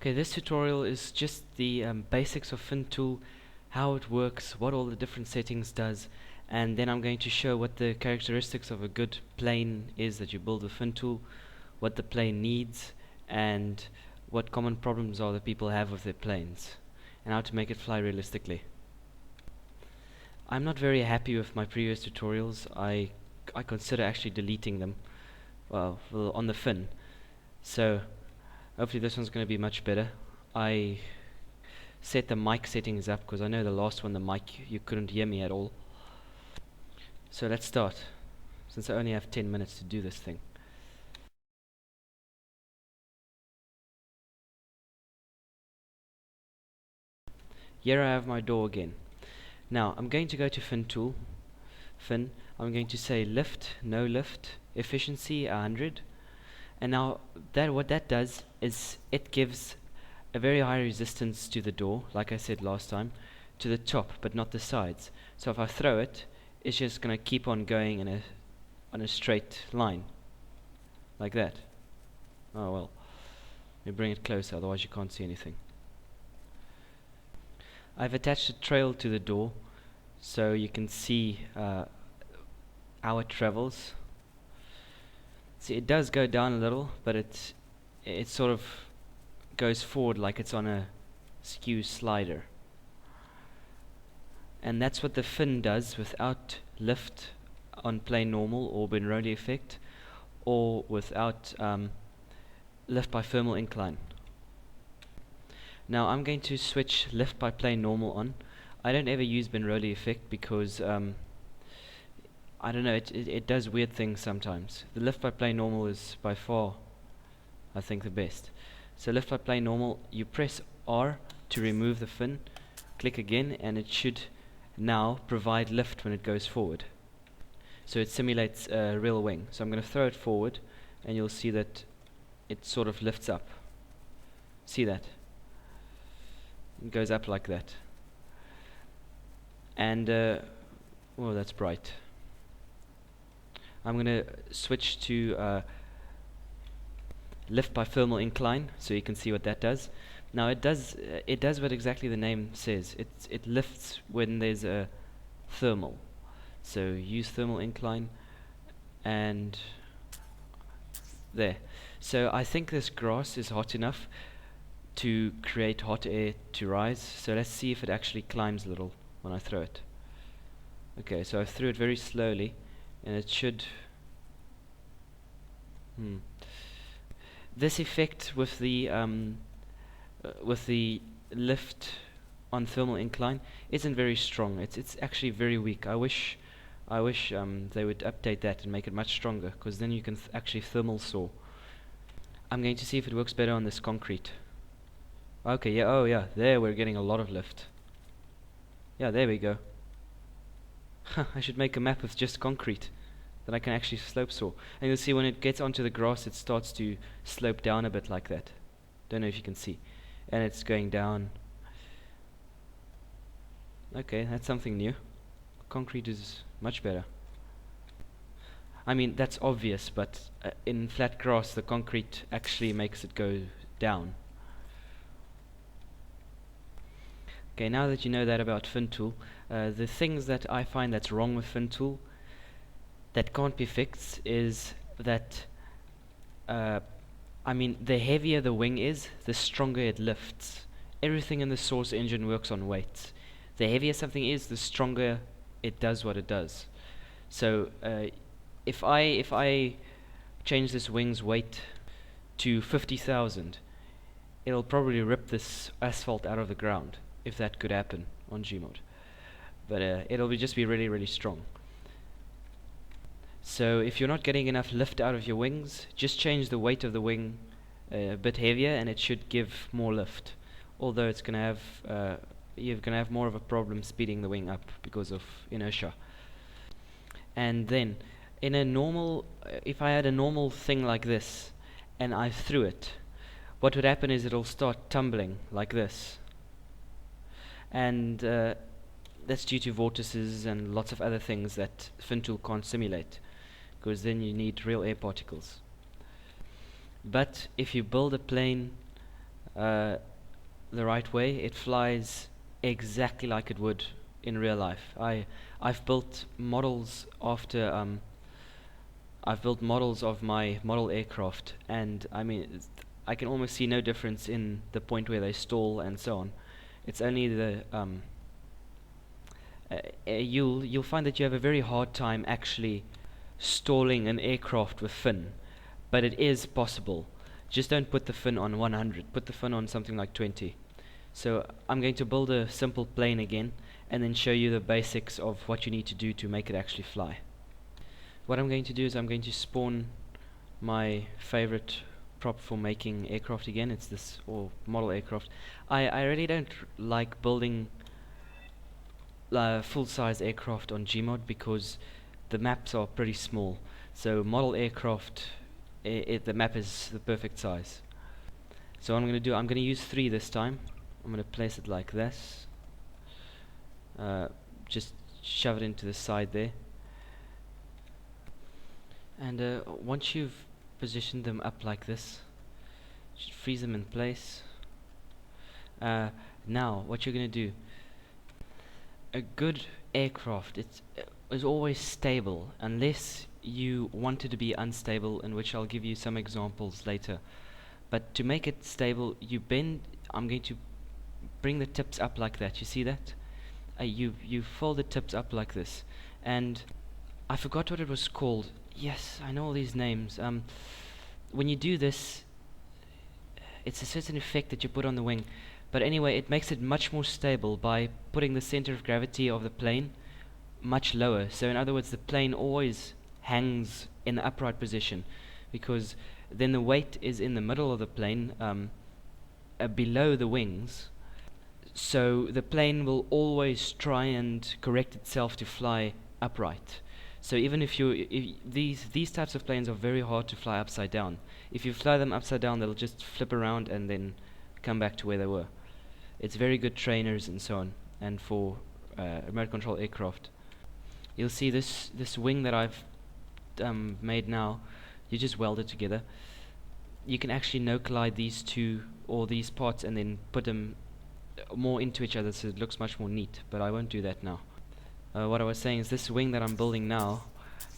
Okay, this tutorial is just the basics of Fin tool, how it works, what all the different settings does, and then I'm going to show what the characteristics of a good plane is that you build with Fin tool, what the plane needs, and what common problems are that people have with their planes, and how to make it fly realistically. I'm not very happy with my previous tutorials. I consider actually deleting them, well, on the Fin. So hopefully this one's going to be much better. I set the mic settings up because I know the last one, the mic, you couldn't hear me at all. So let's start, since I only have 10 minutes to do this thing. Here I have my door again. Now I'm going to go to Fin tool, Fin, I'm going to say lift, no lift, efficiency 100, and now what that does is it gives a very high resistance to the door, like I said last time, to the top but not the sides. So if I throw it, it's just going to keep on going on a straight line, like that. Oh well, let me bring it closer, otherwise you can't see anything. I've attached a trail to the door so you can see how it travels. See, it does go down a little, but it sort of goes forward like it's on a skew slider. And that's what the fin does without lift on plane normal or Benroli effect, or without lift by thermal incline. Now I'm going to switch lift by plane normal on. I don't ever use Benroli effect because I don't know, it does weird things sometimes. The lift by plane normal is by far, I think, the best. So lift by plane normal, you press R to remove the fin, click again, and it should now provide lift when it goes forward. So it simulates a real wing. So I'm going to throw it forward, and you'll see that it sort of lifts up. See that? It goes up like that. And, oh, that's bright. I'm going to switch to lift by thermal incline, so you can see what that does. Now it does what exactly the name says. It lifts when there's a thermal. So use thermal incline, and there. So I think this grass is hot enough to create hot air to rise. So let's see if it actually climbs a little when I throw it. Okay, so I threw it very slowly, and it should. This effect with the lift on thermal incline isn't very strong. It's actually very weak. I wish they would update that and make it much stronger, because then you can actually thermal saw. I'm going to see if it works better on this concrete. Okay, yeah, oh yeah, there we're getting a lot of lift. Yeah, there we go. I should make a map with just concrete that I can actually slope saw. And you'll see when it gets onto the grass, it starts to slope down a bit like that. Don't know if you can see. And it's going down. Okay, that's something new. Concrete is much better. I mean, that's obvious, but in flat grass, the concrete actually makes it go down. Okay, now that you know that about Fin tool, the things that I find that's wrong with Fin tool that can't be fixed is that I mean, the heavier the wing is, the stronger it lifts. Everything in the source engine works on weights. The heavier something is, the stronger it does what it does. So if I change this wing's weight to 50,000, it'll probably rip this asphalt out of the ground, if that could happen on Gmod. But it'll just be really, really strong. So if you're not getting enough lift out of your wings, just change the weight of the wing a bit heavier, and it should give more lift. Although it's going to have you're going to have more of a problem speeding the wing up because of inertia. And then in a normal, if I had a normal thing like this and I threw it, what would happen is it'll start tumbling like this. And that's due to vortices and lots of other things that Fin tool can't simulate, because then you need real air particles. But if you build a plane uh, the right way, it flies exactly like it would in real life. I've built models after I've built models of my model aircraft, and I mean, I can almost see no difference in the point where they stall and so on. It's only the you'll find that you have a very hard time actually stalling an aircraft with fin, but it is possible. Just don't put the fin on 100. Put the fin on something like 20. So I'm going to build a simple plane again, and then show you the basics of what you need to do to make it actually fly. What I'm going to do is I'm going to spawn my favorite prop for making aircraft again. It's this, or model aircraft. I really don't like building full-size aircraft on Gmod because the maps are pretty small. So model aircraft, the map is the perfect size. So what I'm going to do, I'm going to use 3 this time. I'm going to place it like this. Just shove it into the side there. And once you've positioned them up like this, just freeze them in place. Now, what you're going to do, a good aircraft is always stable unless you want it to be unstable, in which I'll give you some examples later. But to make it stable, I'm going to bring the tips up like that. You see that? You fold the tips up like this, and I forgot what it was called. Yes, I know all these names. When you do this, it's a certain effect that you put on the wing. But anyway, it makes it much more stable by putting the center of gravity of the plane much lower. So in other words, the plane always hangs in the upright position, because then the weight is in the middle of the plane, below the wings. So the plane will always try and correct itself to fly upright. So even if these types of planes are very hard to fly upside down. If you fly them upside down, they'll just flip around and then come back to where they were. It's very good trainers and so on, and for remote control aircraft. You'll see this wing that I've made now. You just weld it together. You can actually no collide these two or these parts and then put them more into each other, so it looks much more neat. But I won't do that now. What I was saying is this wing that I'm building now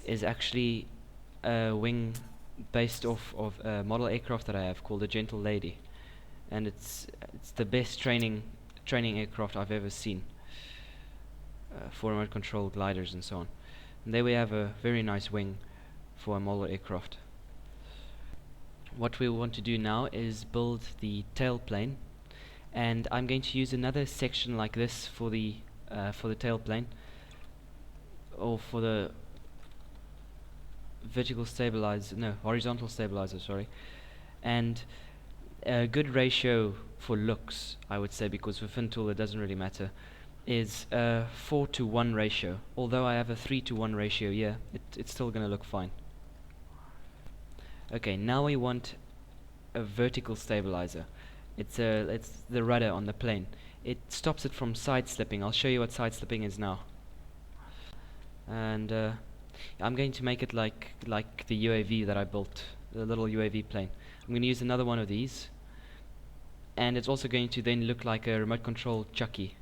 is actually a wing based off of a model aircraft that I have called the Gentle Lady, and it's the best training aircraft I've ever seen for remote control gliders and so on. And there we have a very nice wing for a model aircraft. What we want to do now is build the tail plane, and I'm going to use another section like this for the tail plane, or for the horizontal stabilizer, sorry. And a good ratio for looks, I would say, because for fin tool it doesn't really matter, is a 4:1 ratio. Although I have a 3:1 ratio here, it's still going to look fine. Okay, now we want a vertical stabilizer. It's the rudder on the plane. It stops it from side slipping. I'll show you what side slipping is now. And I'm going to make it like the UAV that I built, the little UAV plane. I'm going to use another one of these, and it's also going to then look like a remote control Chucky,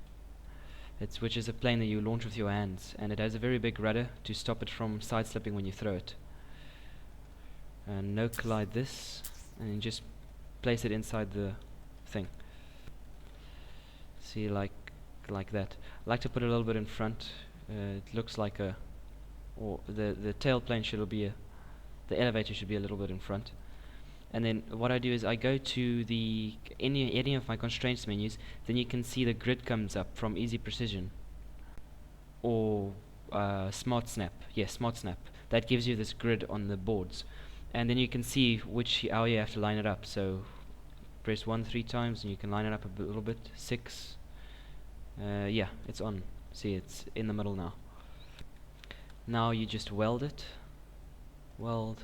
which is a plane that you launch with your hands, and it has a very big rudder to stop it from side slipping when you throw it. And no collide this, and then just place it inside the thing. See, like that. I like to put it a little bit in front. It looks like the tail plane should be the elevator should be a little bit in front. And then what I do is I go to any of my constraints menus. Then you can see the grid comes up from Easy Precision or Smart Snap. Yes, Smart Snap. That gives you this grid on the boards, and then you can see how you have to line it up. So press 1 3 times, and you can line it up a little bit. 6. Yeah, it's on. See, it's in the middle now. Now you just weld it. Weld.